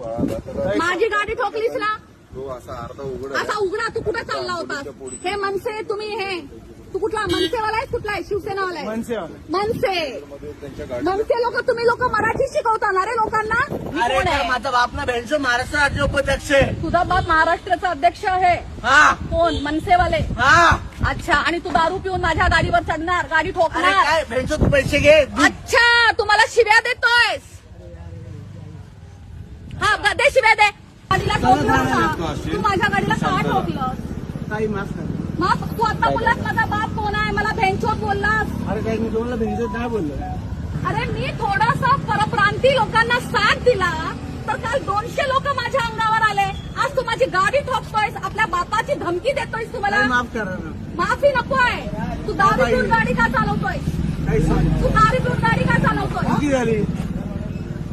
माझी गाडी ठोकलीस ना, तो असा उघडा. तू कुठे चालला होतास? हे मनसे तुम्ही, हे तू कुठला मनसेवाला आहे? कुठला आहे? शिवसेनावाला आहे? मनसे लोक, तुम्ही लोक मराठी शिकवता ना रे लोकांना? अरे माझा बाप ना भेंडचं महाराष्ट्र राज्य उपाध्यक्ष आहे. तुझा बाप महाराष्ट्राचा अध्यक्ष आहे? हा. कोण? मनसेवाले? हा. अच्छा. आणि तू दारू पिऊन माझ्या गाडीवर चढणार, गाडी अरे ठोकणार? काय भेंडचं तू पैसे घे. अच्छा, तू मला शिव्या देतोयस? हा, दे शिव्या दे. गाडीला ठोकलं का? तू माझ्या गाडीला का ठोकलं? काही माफ कर. मग तू आता बोललास माझा बाप कोण आहे, मला भेंचोत बोललास. अरे काय मी तुम्हाला भेंडचं नाही बोललो. अरे मी थोडासा परप्रांती लोकांना साथ दिला तर काल 200 लोक माझ्या अंगावर आले. आज तू माझी गाडी ठोकतोयस, आपल्या बापाची धमकी देतोयस. तुम्हाला माफ करा ना. माफी नकोय. तू दारू पिऊन गाडी का चालवतोय? तू दारू पिऊन गाडी का चालवतोय? चुकी झाली.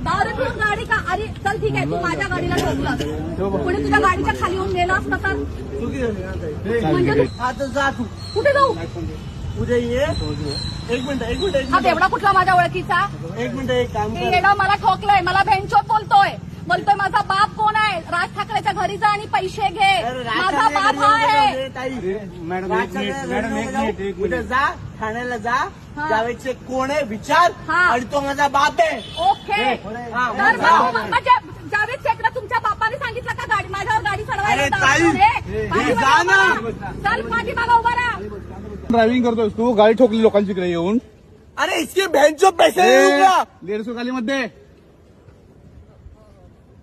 दारू पिऊन गाडी का? अरे चल ठीक आहे, तू माझ्या गाडीला ठोकलास, पुढे तुझ्या गाडीच्या खाली येऊन गेला असता तर? चुकी झाली. म्हणजे आता जा तू. कुठे जाऊ? उद्या ये. एक मिनिट. हा तेवढा कुठला माझ्या ओळखीचा? एक मिनिट. एक काम हे कर. येणं मला ठोकलंय, मला भेंचोत बोलतोय माझा बाप कोण आहे? राज ठाकरेच्या घरी जा आणि पैसे घे. माझा बाप हा आहे. मॅडम उद्या जा ठाण्याला जा. जावेदचे कोण आहे विचार. आणि तो माझा बाप आहे. ओके. तर म्हणजे जावेद शेखला तुमच्या बापाने सांगितलं का गाडी माझ्यावर गाडी अरे चल पाठीमागा उभा राहा. ड्रायव्हिंग करतोय तू, गाडी ठोकली लोकांची इकडे येऊन. अरे इसके भेंचो पैसे देऊंगा. 150 खाली मध्ये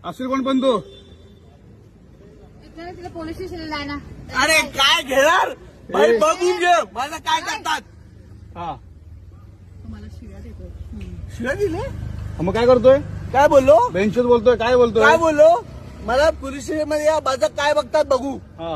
असेल कोण पण तू. तिला पोलीस स्टेशनला आहे ना. अरे काय घेणार भाई, बघून घे मला काय करतात. हा तुम्हाला शिव्या देतोय. शिवाय दिले. मग काय करतोय? काय बोललो? बेंचवर बोलतोय. काय बोलतोय? काय बोललो? मला पोलीस स्टेशन मध्ये या माझं काय बघतात बघू. हा